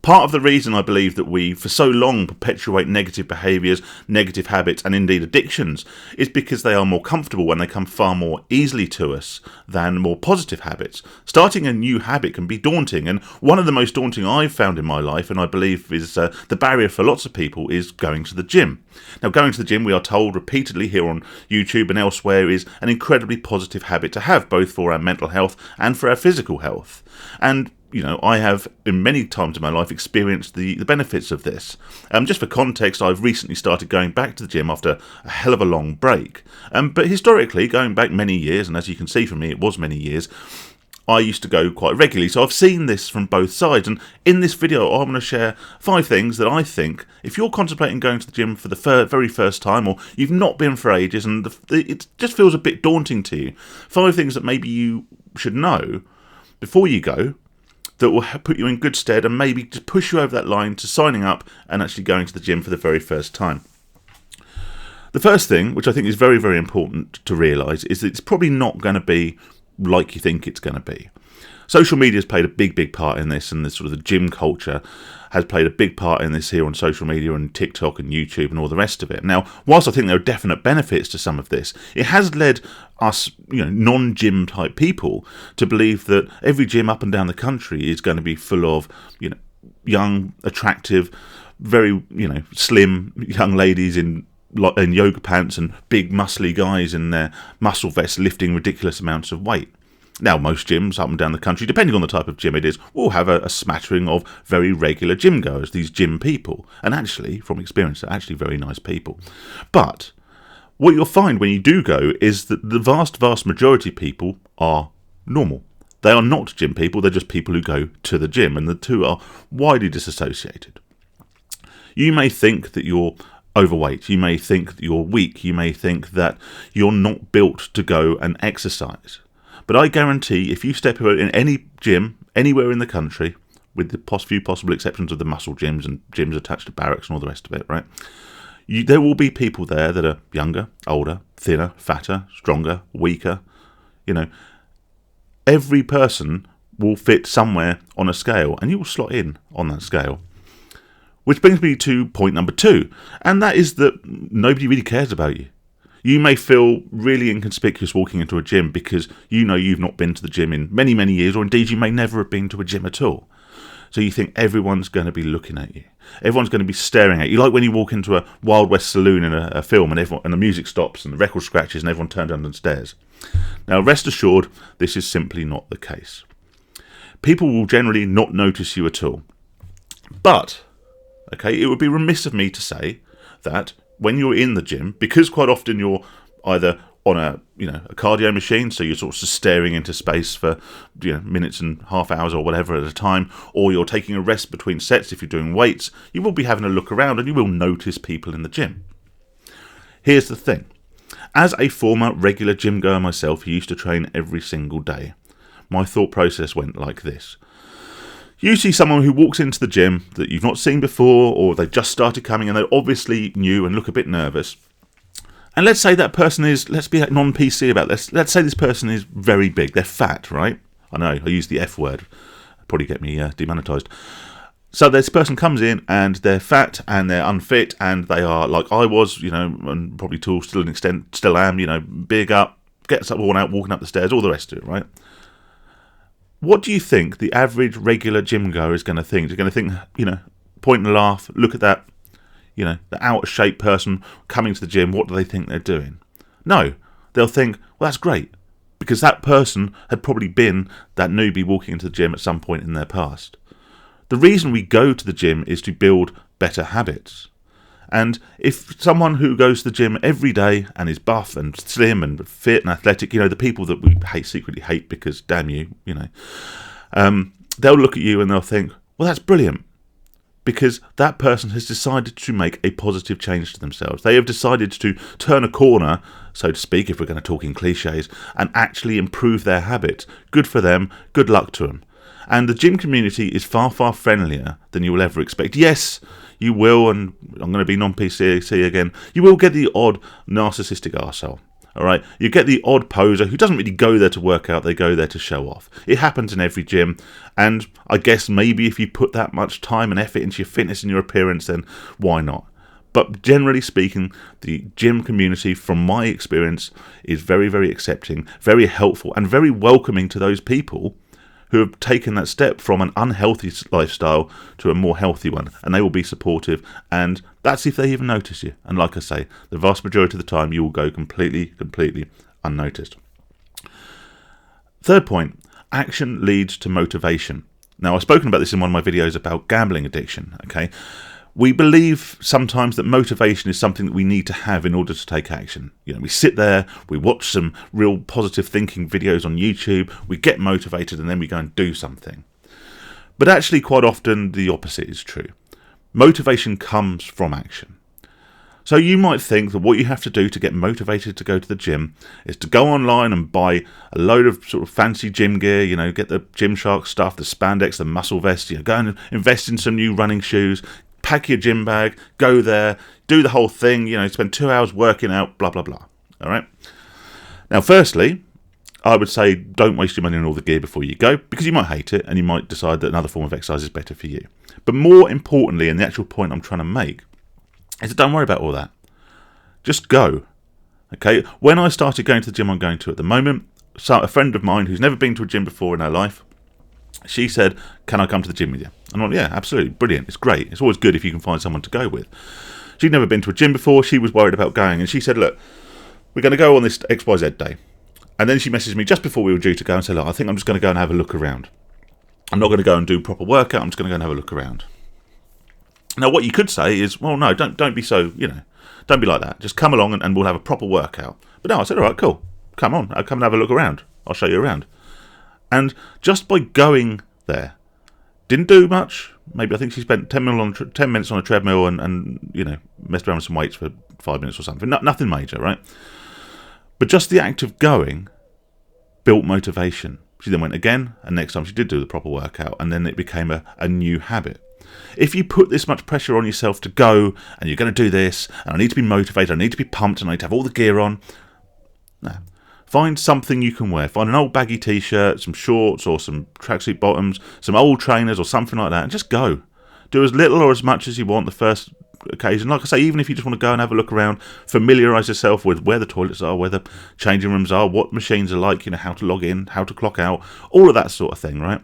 Part of the reason I believe that we, for so long, perpetuate negative behaviours, negative habits, and indeed addictions is because they are more comfortable and they come far more easily to us than more positive habits. Starting a new habit can be daunting, and one of the most daunting I've found in my life, and I believe is the barrier for lots of people, is going to the gym. Now, going to the gym, we are told repeatedly here on YouTube and elsewhere, is an incredibly positive habit to have, both for our mental health and for our physical health. And I have, in many times in my life, experienced the benefits of this. Just for context, I've recently started going back to the gym after a hell of a long break. But historically, going back many years, and as you can see from me, it was many years, I used to go quite regularly. So I've seen this from both sides. And in this video, I'm going to share 5 things that I think, if you're contemplating going to the gym for the very first time, or you've not been for ages, and it just feels a bit daunting to you, 5 things that maybe you should know before you go, that will put you in good stead and maybe just push you over that line to signing up and actually going to the gym for the very first time. The first thing, which I think is very, very important to realise, is that it's probably not going to be like you think it's going to be. Social media has played a big, big part in this, and the sort of the gym culture has played a big part in this here on social media and TikTok and YouTube and all the rest of it. Now, whilst I think there are definite benefits to some of this, it has led us, non-gym type people to believe that every gym up and down the country is going to be full of, young, attractive, very, slim young ladies in yoga pants and big muscly guys in their muscle vests lifting ridiculous amounts of weight. Now, most gyms up and down the country, depending on the type of gym it is, will have a smattering of very regular gym goers, these gym people. And actually, from experience, they're actually very nice people. But what you'll find when you do go is that the vast, vast majority of people are normal. They are not gym people, they're just people who go to the gym, and the two are widely disassociated. You may think that you're overweight, you may think that you're weak, you may think that you're not built to go and exercise. But I guarantee if you step in any gym, anywhere in the country, with the few possible exceptions of the muscle gyms and gyms attached to barracks and all the rest of it, right? There will be people there that are younger, older, thinner, fatter, stronger, weaker. Every person will fit somewhere on a scale, and you will slot in on that scale. Which brings me to point number 2, and that is that nobody really cares about you. You may feel really inconspicuous walking into a gym because you've not been to the gym in many, many years, or indeed you may never have been to a gym at all. So you think everyone's going to be looking at you. Everyone's going to be staring at you. Like when you walk into a Wild West saloon in a film and the music stops and the record scratches and everyone turns down and stares. Now, rest assured, this is simply not the case. People will generally not notice you at all. But, it would be remiss of me to say that when you're in the gym, because quite often you're either on a cardio machine, so you're sort of just staring into space for minutes and half hours or whatever at a time, or you're taking a rest between sets if you're doing weights, you will be having a look around and you will notice people in the gym. Here's the thing. As a former regular gym goer myself who used to train every single day, my thought process went like this. You see someone who walks into the gym that you've not seen before, or they've just started coming and they're obviously new and look a bit nervous. And let's say that person is, let's be non-PC about this, let's say this person is very big, they're fat, right? I know, I use the F word, probably get me demonetised. So this person comes in and they're fat and they're unfit and they are like I was, and probably to still an extent, still am, big up, gets up, worn out, walking up the stairs, all the rest of it, right? What do you think the average regular gym goer is going to think? They're going to think, point and laugh, look at that, the out of shape person coming to the gym, what do they think they're doing? No, they'll think, well, that's great, because that person had probably been that newbie walking into the gym at some point in their past. The reason we go to the gym is to build better habits. And if someone who goes to the gym every day and is buff and slim and fit and athletic, the people that we secretly hate because damn you, they'll look at you and they'll think, well, that's brilliant. Because that person has decided to make a positive change to themselves. They have decided to turn a corner, so to speak, if we're going to talk in cliches, and actually improve their habits. Good for them, good luck to them. And the gym community is far, far friendlier than you will ever expect. Yes, you will, and I'm going to be non-PC again, you will get the odd narcissistic arsehole. All right, you get the odd poser who doesn't really go there to work out, they go there to show off. It happens in every gym, and I guess maybe if you put that much time and effort into your fitness and your appearance, then why not? But generally speaking, the gym community, from my experience, is very, very accepting, very helpful, and very welcoming to those people who have taken that step from an unhealthy lifestyle to a more healthy one, and they will be supportive, and that's if they even notice you. And like I say, the vast majority of the time you will go completely unnoticed. Third point, action leads to motivation. Now, I've spoken about this in one of my videos about gambling addiction, okay? We believe sometimes that motivation is something that we need to have in order to take action. You know, we sit there, we watch some real positive thinking videos on YouTube, we get motivated, and then we go and do something. But actually, quite often, the opposite is true. Motivation comes from action. So you might think that what you have to do to get motivated to go to the gym is to go online and buy a load of sort of fancy gym gear, you know, get the Gymshark stuff, the spandex, the muscle vest, you know, go and invest in some new running shoes, pack your gym bag, go there, do the whole thing, you know, spend 2 hours working out, blah, blah, blah. All right? Now, firstly, I would say don't waste your money on all the gear before you go, because you might hate it and you might decide that another form of exercise is better for you. But more importantly, and the actual point I'm trying to make, is that don't worry about all that. Just go. Okay? When I started going to the gym I'm going to at the moment, so a friend of mine who's never been to a gym before in her life, she said, "Can I come to the gym with you?" And I'm like, "Yeah, absolutely, brilliant. It's great. It's always good if you can find someone to go with." She'd never been to a gym before. She was worried about going, and she said, "Look, we're going to go on this XYZ day." And then she messaged me just before we were due to go and said, "Look, I think I'm just going to go and have a look around. I'm not going to go and do a proper workout. I'm just going to go and have a look around." Now, what you could say is, "Well, no, don't be so, you know, don't be like that. Just come along and we'll have a proper workout." But no, I said, "All right, cool. Come on. I'll come and have a look around. I'll show you around." And just by going there, didn't do much. Maybe I think she spent 10 minutes on a treadmill and you know, messed around with some weights for 5 minutes or something. Nothing major, right? But just the act of going built motivation. She then went again, and next time she did do the proper workout, and then it became a new habit. If you put this much pressure on yourself to go, and you're going to do this, and I need to be motivated, I need to be pumped, and I need to have all the gear on, no. Find something you can wear. Find an old baggy t-shirt, some shorts or some tracksuit bottoms, some old trainers or something like that, and just go. Do as little or as much as you want the first occasion. Like I say, even if you just want to go and have a look around, familiarise yourself with where the toilets are, where the changing rooms are, what machines are like, you know, how to log in, how to clock out, all of that sort of thing, right?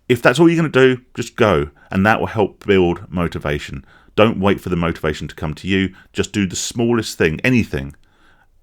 If that's all you're going to do, just go, and that will help build motivation. Don't wait for the motivation to come to you. Just do the smallest thing, anything,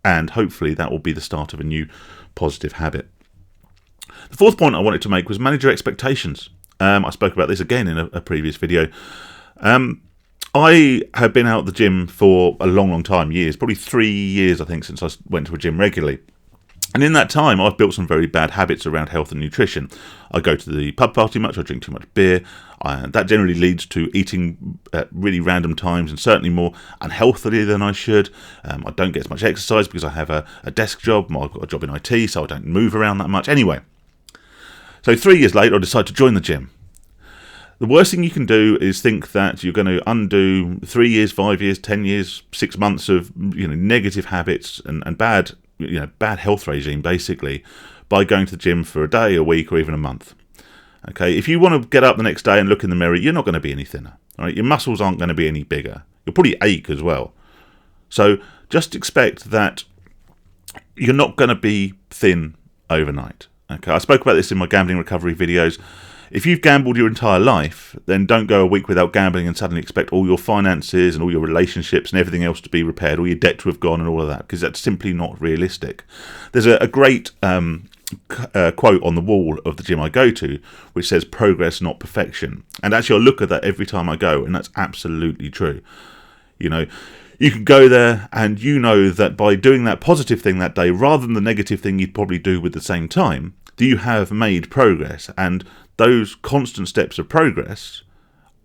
and hopefully that will be the start of a new positive habit. The fourth point I wanted to make was manage your expectations. I spoke about this again in a previous video. I have been out at the gym for a long time, years, probably 3 years I think, since I went to a gym regularly. And in that time, I've built some very bad habits around health and nutrition. I go to the pub far too much, I drink too much beer. That generally leads to eating at really random times and certainly more unhealthily than I should. I don't get as much exercise because I have a desk job. I've got a job in IT, so I don't move around that much. Anyway, so 3 years later, I decided to join the gym. The worst thing you can do is think that you're going to undo 3 years, 5 years, 10 years, 6 months of, you know, negative habits and bad health regime, basically, by going to the gym for a day, a week, or even a month. Okay, if you want to get up the next day and look in the mirror, you're not going to be any thinner. Right? Your muscles aren't going to be any bigger. You'll probably ache as well. So just expect that you're not going to be thin overnight. Okay, I spoke about this in my gambling recovery videos. If you've gambled your entire life, then don't go a week without gambling and suddenly expect all your finances and all your relationships and everything else to be repaired, all your debt to have gone and all of that, because that's simply not realistic. There's a great quote on the wall of the gym I go to, which says progress, not perfection. And actually I look at that every time I go, and that's absolutely true. You know, you can go there and you know that by doing that positive thing that day, rather than the negative thing you'd probably do with the same time, that you have made progress, and those constant steps of progress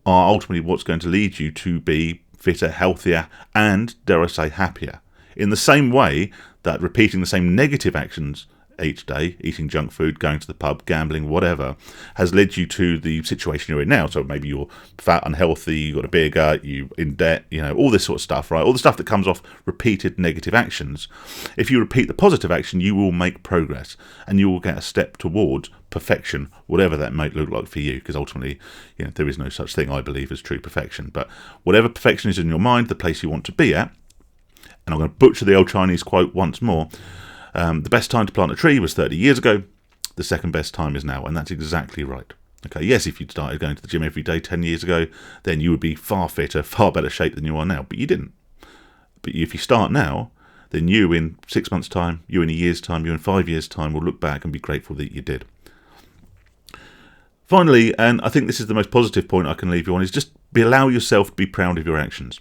are ultimately what's going to lead you to be fitter, healthier, and, dare I say, happier. In the same way that repeating the same negative actions each day, eating junk food, going to the pub, gambling, whatever, has led you to the situation you're in now. So maybe you're fat, unhealthy, you've got a beer gut, you're in debt, all this sort of stuff, right? All the stuff that comes off repeated negative actions. If you repeat the positive action, you will make progress and you will get a step towards perfection, whatever that might look like for you, because ultimately, there is no such thing, I believe, as true perfection. But whatever perfection is in your mind, the place you want to be at, and I'm going to butcher the old Chinese quote once more, the best time to plant a tree was 30 years ago. The second best time is now, and that's exactly right. Okay, yes, if you'd started going to the gym every day 10 years ago, then you would be far fitter, far better shape than you are now, but you didn't. But if you start now, then you in 6 months' time, you in a year's time, you in 5 years' time will look back and be grateful that you did. Finally, and I think this is the most positive point I can leave you on, is just allow yourself to be proud of your actions.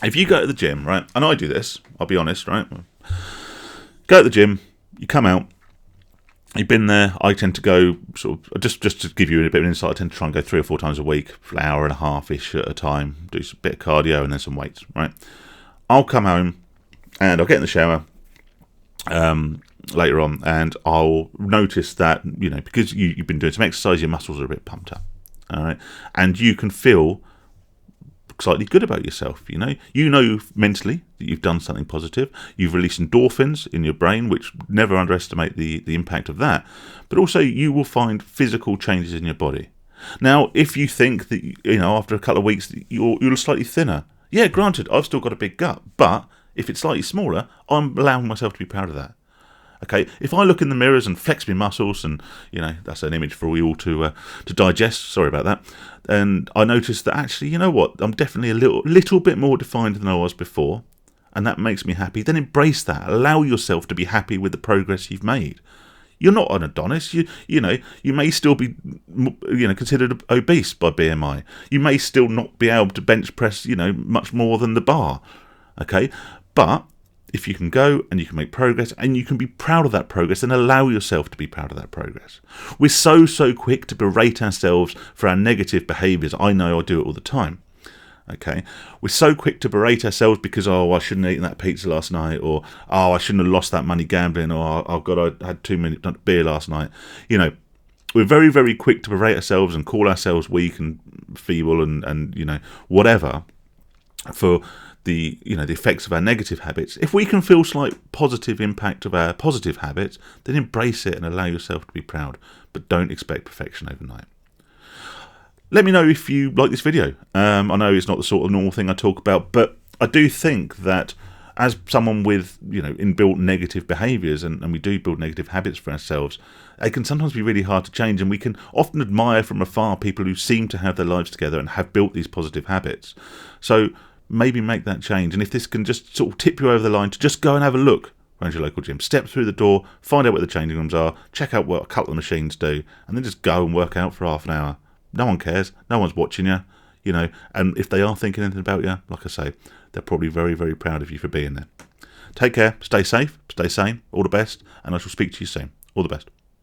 If you go to the gym, right, and I do this, I'll be honest, right, go to the gym, you come out, you've been there, I tend to go, sort of, just to give you a bit of an insight, I tend to try and go 3 or 4 times a week for an hour and a half-ish at a time, do a bit of cardio and then some weights, right? I'll come home and I'll get in the shower later on, and I'll notice that, because you've been doing some exercise, your muscles are a bit pumped up, all right? And you can feel slightly good about yourself. You know mentally that you've done something positive. You've released endorphins in your brain, which never underestimate the impact of that. But also you will find physical changes in your body. Now, if you think that after a couple of weeks you're slightly thinner, yeah, granted, I've still got a big gut, but if it's slightly smaller, I'm allowing myself to be proud of that. Okay, if I look in the mirrors and flex my muscles, and that's an image for you all to digest. Sorry about that. And I notice that actually, you know what? I'm definitely a little bit more defined than I was before, and that makes me happy. Then embrace that. Allow yourself to be happy with the progress you've made. You're not an Adonis. You may still be considered obese by BMI. You may still not be able to bench press much more than the bar. Okay, but if you can go and you can make progress and you can be proud of that progress, then allow yourself to be proud of that progress. We're so quick to berate ourselves for our negative behaviours. I know I do it all the time. Okay, we're so quick to berate ourselves because, I shouldn't have eaten that pizza last night, or I shouldn't have lost that money gambling, or oh God, I had too many beer last night. We're very, very quick to berate ourselves and call ourselves weak and feeble and whatever for the effects of our negative habits. If we can feel slight positive impact of our positive habits, then embrace it and allow yourself to be proud, but don't expect perfection overnight. Let me know if you like this video. I know it's not the sort of normal thing I talk about, but I do think that as someone with inbuilt negative behaviours, and we do build negative habits for ourselves, it can sometimes be really hard to change, and we can often admire from afar people who seem to have their lives together and have built these positive habits. So maybe make that change, and if this can just sort of tip you over the line to just go and have a look around your local gym, step through the door, find out where the changing rooms are, check out what a couple of machines do, and then just go and work out for half an hour. No one cares, no one's watching you, and if they are thinking anything about you, like I say, they're probably very, very proud of you for being there. Take care, stay safe, stay sane, all the best, and I shall speak to you soon. All the best.